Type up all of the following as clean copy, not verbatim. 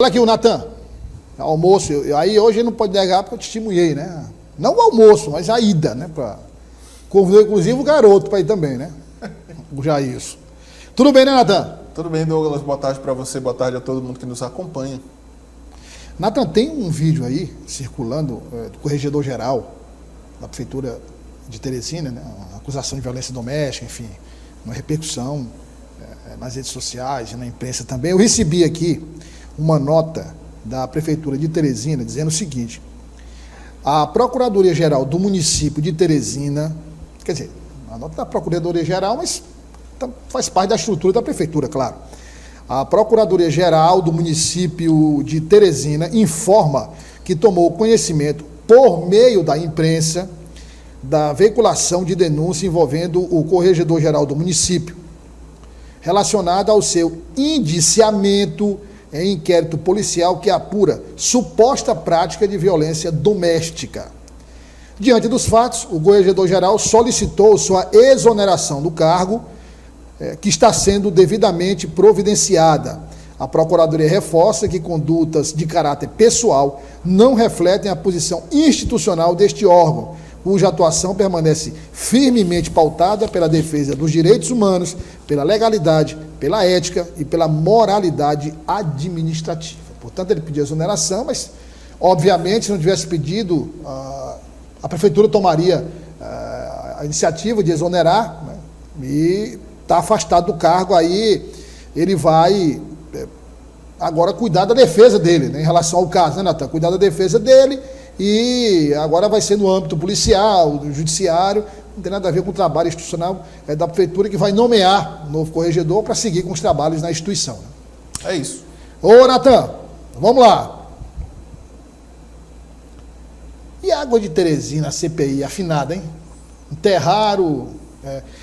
Olha aqui o Natan, almoço, aí hoje ele não pode negar porque eu testemunhei, né? Não o almoço, mas a ida, né? Convidou inclusive o garoto para ir também, né? O Jair. Tudo bem, né, Natan? Tudo bem, Douglas. Boa tarde para você, boa tarde a todo mundo que nos acompanha. Natan, tem um vídeo aí circulando do corregedor-geral da Prefeitura de Teresina, né? Uma acusação de violência doméstica, enfim, uma repercussão nas redes sociais e na imprensa também. Eu recebi aqui uma nota da Prefeitura de Teresina dizendo o seguinte: a Procuradoria-Geral do município de Teresina, quer dizer, a nota da Procuradoria-Geral, mas faz parte da estrutura da Prefeitura, claro. A Procuradoria-Geral do município de Teresina informa que tomou conhecimento, por meio da imprensa, da veiculação de denúncia envolvendo o Corregedor-Geral do município, relacionada ao seu indiciamento em inquérito policial que apura suposta prática de violência doméstica. Diante dos fatos, o Corregedor-Geral solicitou sua exoneração do cargo, que está sendo devidamente providenciada. A Procuradoria reforça que condutas de caráter pessoal não refletem a posição institucional deste órgão, cuja atuação permanece firmemente pautada pela defesa dos direitos humanos, pela legalidade, pela ética e pela moralidade administrativa. Portanto, ele pediu exoneração, mas, obviamente, se não tivesse pedido, a Prefeitura tomaria a iniciativa de exonerar, né, e está afastado do cargo. Aí ele vai agora cuidar da defesa dele, né, em relação ao caso, né, Natan? Cuidar da defesa dele, e agora vai ser no âmbito policial, do judiciário, não tem nada a ver com o trabalho institucional da Prefeitura, que vai nomear um novo corregedor para seguir com os trabalhos na instituição. Né? É isso. Ô, Natan, vamos lá. E a Água de Teresina, a CPI, afinada, hein? Enterraram.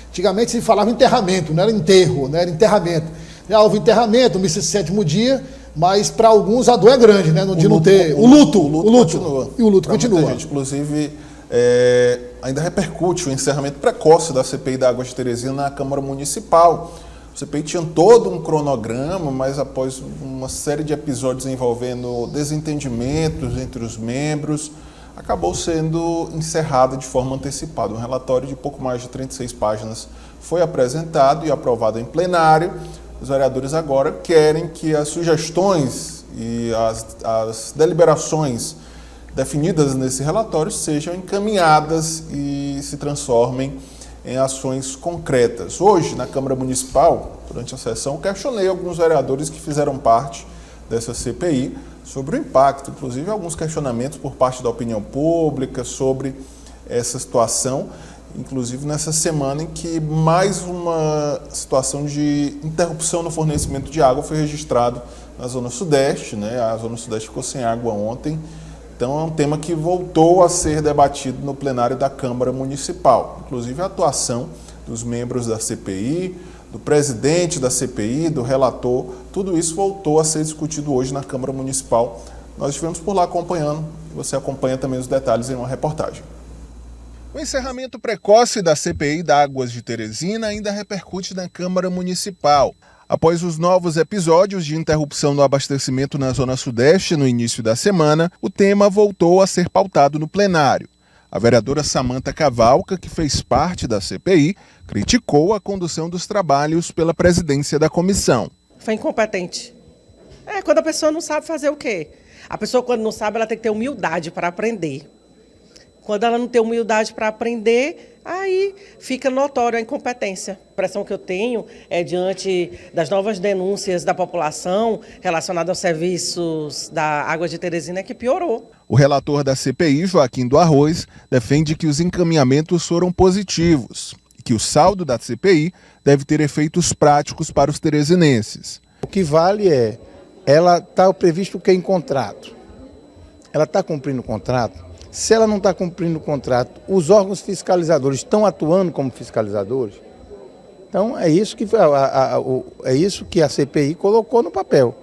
Antigamente se falava enterramento, não era enterro, né? Era enterramento. Já houve enterramento, missa de sétimo dia, mas para alguns a dor é grande, né? De não ter. O luto continua. E o luto continua. Muita gente, inclusive, ainda repercute o encerramento precoce da CPI da Água de Teresina na Câmara Municipal. A CPI tinha todo um cronograma, mas após uma série de episódios envolvendo desentendimentos entre os membros, acabou sendo encerrada de forma antecipada. Um relatório de pouco mais de 36 páginas foi apresentado e aprovado em plenário. Os vereadores agora querem que as sugestões e as deliberações definidas nesse relatório sejam encaminhadas e se transformem em ações concretas. Hoje, na Câmara Municipal, durante a sessão, questionei alguns vereadores que fizeram parte dessa CPI sobre o impacto, inclusive alguns questionamentos por parte da opinião pública sobre essa situação, inclusive nessa semana em que mais uma situação de interrupção no fornecimento de água foi registrado na Zona Sudeste, né? A Zona Sudeste ficou sem água ontem, então é um tema que voltou a ser debatido no plenário da Câmara Municipal, inclusive a atuação dos membros da CPI, do presidente da CPI, do relator, tudo isso voltou a ser discutido hoje na Câmara Municipal. Nós estivemos por lá acompanhando, você acompanha também os detalhes em uma reportagem. O encerramento precoce da CPI da Águas de Teresina ainda repercute na Câmara Municipal. Após os novos episódios de interrupção no abastecimento na Zona Sudeste no início da semana, o tema voltou a ser pautado no plenário. A vereadora Samanta Cavalca, que fez parte da CPI, criticou a condução dos trabalhos pela presidência da comissão. Foi incompetente. Quando a pessoa não sabe fazer o quê? A pessoa, quando não sabe, ela tem que ter humildade para aprender. Quando ela não tem humildade para aprender, aí fica notória a incompetência. A impressão que eu tenho é diante das novas denúncias da população relacionadas aos serviços da Água de Teresina que piorou. O relator da CPI, Joaquim do Arroz, defende que os encaminhamentos foram positivos e que o saldo da CPI deve ter efeitos práticos para os teresinenses. O que vale é, ela está previsto o que em contrato? Ela está cumprindo o contrato? Se ela não está cumprindo o contrato, os órgãos fiscalizadores estão atuando como fiscalizadores? Então, é isso que a CPI colocou no papel.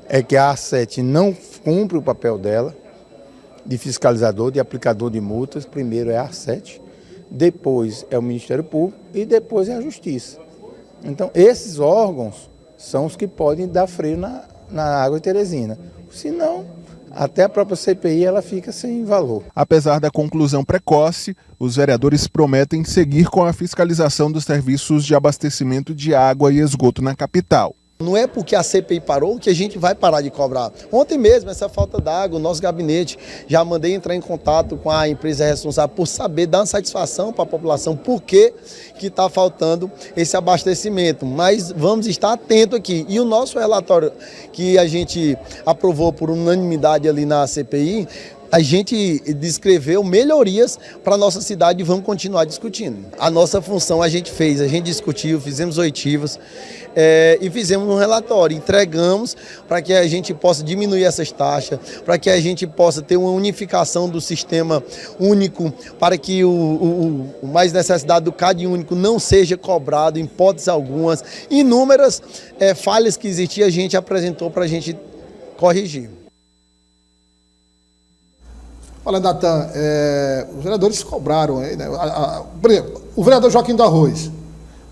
É que a A7 não cumpre o papel dela de fiscalizador, de aplicador de multas. Primeiro é a A7, depois é o Ministério Público e depois é a Justiça. Então, esses órgãos são os que podem dar freio na água de Teresina. Senão, até a própria CPI ela fica sem valor. Apesar da conclusão precoce, os vereadores prometem seguir com a fiscalização dos serviços de abastecimento de água e esgoto na capital. Não é porque a CPI parou que a gente vai parar de cobrar. Ontem mesmo, essa falta d'água, o nosso gabinete já mandei entrar em contato com a empresa responsável por saber, dar uma satisfação para a população, por que está faltando esse abastecimento. Mas vamos estar atentos aqui. E o nosso relatório que a gente aprovou por unanimidade ali na CPI, a gente descreveu melhorias para a nossa cidade e vamos continuar discutindo. A nossa função a gente fez, a gente discutiu, fizemos oitivas e fizemos um relatório, entregamos para que a gente possa diminuir essas taxas, para que a gente possa ter uma unificação do sistema único, para que o mais necessidade do CAD único não seja cobrado em hipóteses algumas. Inúmeras falhas que existiam a gente apresentou para a gente corrigir. Olha, Natan, os vereadores cobraram, né? Por exemplo, o vereador Joaquim do Arroz.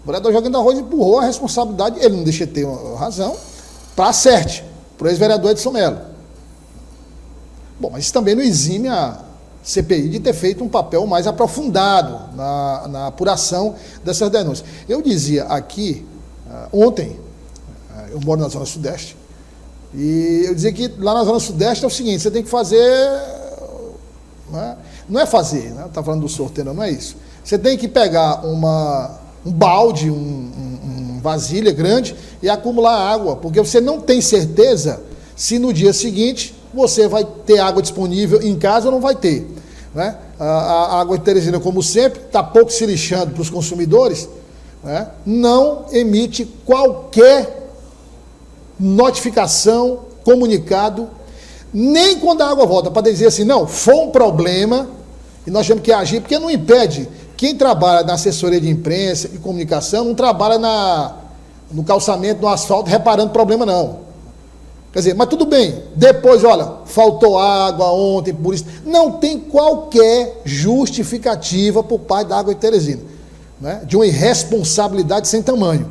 O vereador Joaquim do Arroz empurrou a responsabilidade, ele não deixa de ter razão, para a CERT, para o ex-vereador Edson Mello. Bom, mas isso também não exime a CPI de ter feito um papel mais aprofundado na apuração dessas denúncias. Eu dizia aqui, ontem, eu moro na Zona Sudeste, e eu dizia que lá na Zona Sudeste é o seguinte, você tem que fazer... Não é fazer, né? Tá falando do sorteio, não é isso. Você tem que pegar um balde, uma vasilha grande e acumular água, porque você não tem certeza se no dia seguinte você vai ter água disponível em casa ou não vai ter, né? A água de Teresina, como sempre, está pouco se lixando para os consumidores, né? Não emite qualquer notificação, comunicado, nem quando a água volta, para dizer assim, não, foi um problema e nós temos que agir, porque não impede. Quem trabalha na assessoria de imprensa e comunicação não trabalha no calçamento, no asfalto, reparando problema, não. Quer dizer, mas tudo bem, depois, olha, faltou água ontem, por isso. Não tem qualquer justificativa por parte da Água de Teresina, né? De uma irresponsabilidade sem tamanho.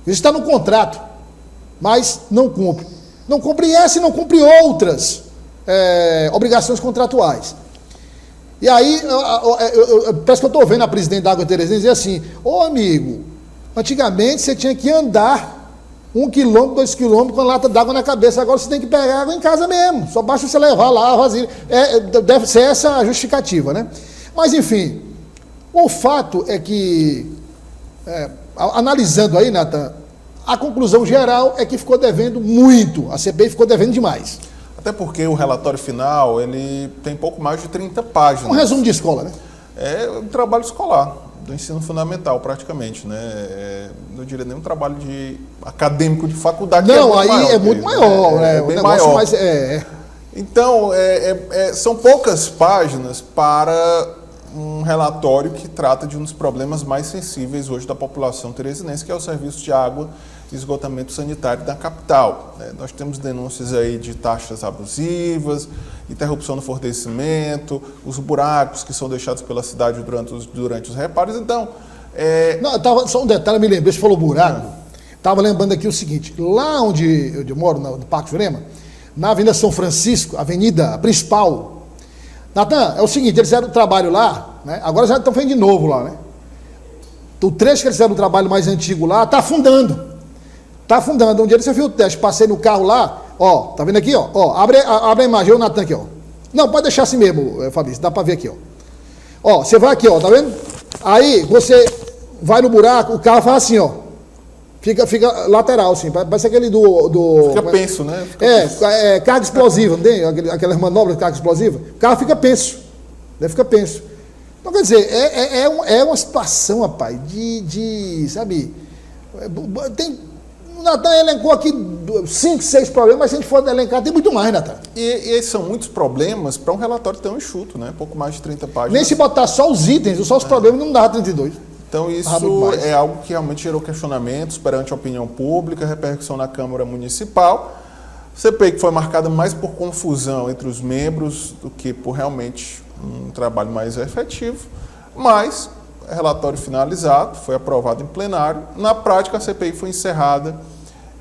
Isso está no contrato, mas não cumpre. Não cumpre essa e não cumpre outras obrigações contratuais. E aí, parece que eu estou vendo a presidente da Água de Teresina dizer assim, ô amigo, antigamente você tinha que andar 1 quilômetro, 2 quilômetros com a lata d'água na cabeça, agora você tem que pegar água em casa mesmo, só basta você levar lá a vasilha. Deve ser essa a justificativa, né? Mas enfim, o fato é que, analisando aí, Natan, a conclusão geral é que ficou devendo muito, a CPI ficou devendo demais. Até porque o relatório final, ele tem pouco mais de 30 páginas. Um resumo de escola, né? É um trabalho escolar, do ensino fundamental, praticamente, né? Não diria nem um trabalho acadêmico de faculdade. Não, que aí maior, é muito maior, né? É bem o negócio maior. mais Então, são poucas páginas para um relatório que trata de um dos problemas mais sensíveis hoje da população teresinense, que é o serviço de água e esgotamento sanitário da capital. Nós temos denúncias aí de taxas abusivas, interrupção no fornecimento, os buracos que são deixados pela cidade durante os reparos. Então, Não, só um detalhe, me lembrei, você falou buraco. Estava lembrando aqui o seguinte, lá onde eu moro, no Parque Jurema, na Avenida São Francisco, avenida principal, Natan, é o seguinte, eles fizeram o trabalho lá, né? Agora já estão fazendo de novo lá, né? O trecho que eles fizeram o trabalho mais antigo lá, está afundando. Está afundando. Um dia você viu o teste, passei no carro lá, ó, tá vendo aqui, ó, abre a imagem, o Natan aqui, ó. Não, pode deixar assim mesmo, Fabrício, dá para ver aqui, ó. Ó, você vai aqui, ó, tá vendo? Aí, você vai no buraco, o carro faz assim, ó. Fica lateral, assim, parece aquele do fica penso, né? Carga explosiva, não tem? Aquelas manobras de carga explosiva. O carro fica penso. Deve ficar penso. Então, quer dizer, é uma situação, rapaz, sabe, o Natan elencou aqui 5, 6 problemas, mas se a gente for elencar, tem muito mais, Natan. E esses são muitos problemas para um relatório tão enxuto, né? Pouco mais de 30 páginas. Nem se botar só os itens, só os problemas, não dá 32. Então isso é algo que realmente gerou questionamentos perante a opinião pública, repercussão na Câmara Municipal. CPI que foi marcada mais por confusão entre os membros do que por realmente um trabalho mais efetivo, mas relatório finalizado, foi aprovado em plenário. Na prática, a CPI foi encerrada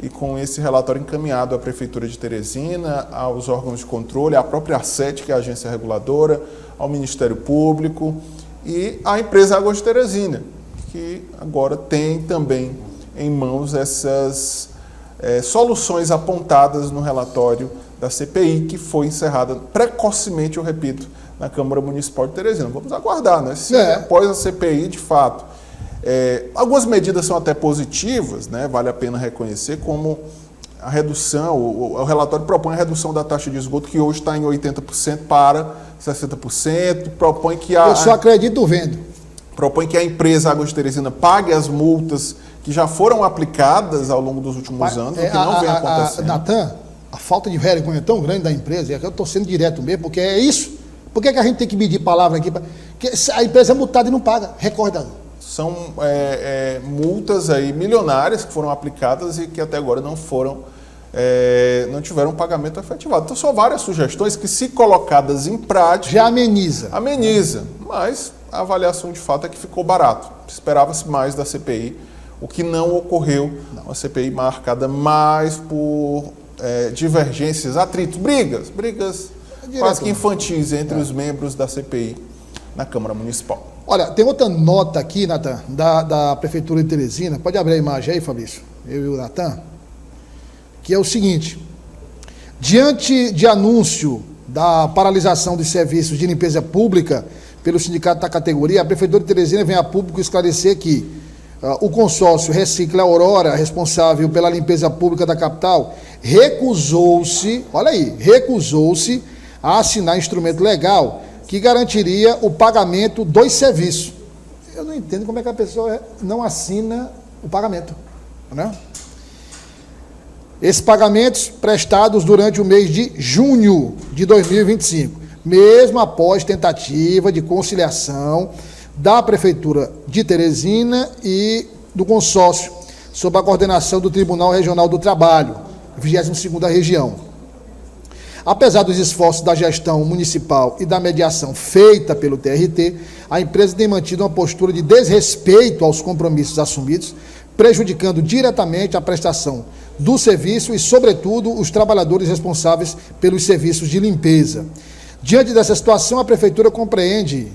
e com esse relatório encaminhado à Prefeitura de Teresina, aos órgãos de controle, à própria ARCET, que é a agência reguladora, ao Ministério Público e à empresa Águas de Teresina, que agora tem também em mãos essas soluções apontadas no relatório da CPI, que foi encerrada precocemente, eu repito, na Câmara Municipal de Teresina. Vamos aguardar, né? Se após a CPI, de fato, algumas medidas são até positivas, né? Vale a pena reconhecer, como a redução, o relatório propõe a redução da taxa de esgoto, que hoje está em 80% para 60%, propõe que eu só acredito vendo. Propõe que a empresa Águas de Teresina pague as multas que já foram aplicadas ao longo dos últimos anos, o que não vem acontecendo. Natan, a falta de vergonha tão grande da empresa, é que eu estou sendo direto mesmo, porque é isso. Por que a gente tem que medir palavra aqui? Porque a empresa é multada e não paga, recorda. São multas aí milionárias que foram aplicadas e que até agora não não tiveram pagamento efetivado. Então são várias sugestões que, se colocadas em prática... Já ameniza. Ameniza, mas a avaliação de fato é que ficou barato. Esperava-se mais da CPI, o que não ocorreu. Uma CPI marcada mais por divergências, atritos, brigas quase que infantis entre os membros da CPI na Câmara Municipal. Olha, tem outra nota aqui, Natan, da Prefeitura de Teresina. Pode abrir a imagem aí, Fabrício? Eu e o Natan. Que é o seguinte: diante de anúncio da paralisação dos serviços de limpeza pública pelo sindicato da categoria, a Prefeitura de Teresina vem a público esclarecer que o consórcio Recicla Aurora, responsável pela limpeza pública da capital, recusou-se a assinar instrumento legal que garantiria o pagamento dos serviços. Eu não entendo como é que a pessoa não assina o pagamento, né? Esses pagamentos prestados durante o mês de junho de 2025, mesmo após tentativa de conciliação da Prefeitura de Teresina e do consórcio, sob a coordenação do Tribunal Regional do Trabalho, 22ª Região. Apesar dos esforços da gestão municipal e da mediação feita pelo TRT, a empresa tem mantido uma postura de desrespeito aos compromissos assumidos, prejudicando diretamente a prestação do serviço e, sobretudo, os trabalhadores responsáveis pelos serviços de limpeza. Diante dessa situação, a Prefeitura compreende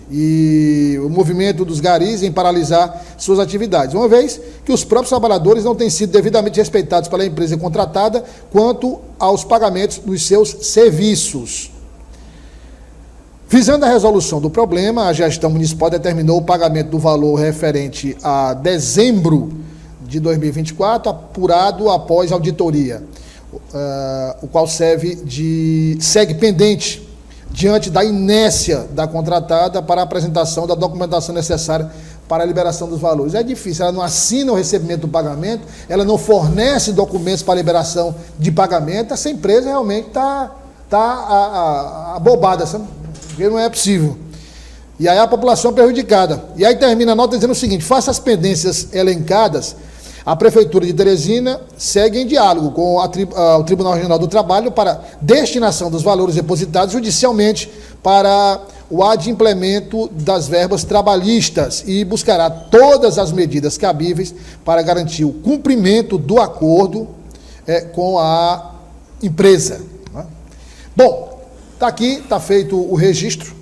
o movimento dos garis em paralisar suas atividades, uma vez que os próprios trabalhadores não têm sido devidamente respeitados pela empresa contratada quanto aos pagamentos dos seus serviços. Visando a resolução do problema, a gestão municipal determinou o pagamento do valor referente a dezembro de 2024, apurado após auditoria, o qual segue pendente diante da inércia da contratada para a apresentação da documentação necessária para a liberação dos valores. É difícil, ela não assina o recebimento do pagamento, ela não fornece documentos para a liberação de pagamento, essa empresa realmente está abobada, sabe? Porque não é possível. E aí a população é prejudicada. E aí termina a nota dizendo o seguinte: face às pendências elencadas, a Prefeitura de Teresina segue em diálogo com o Tribunal Regional do Trabalho para destinação dos valores depositados judicialmente para o adimplemento das verbas trabalhistas e buscará todas as medidas cabíveis para garantir o cumprimento do acordo com a empresa. Bom, está aqui, está feito o registro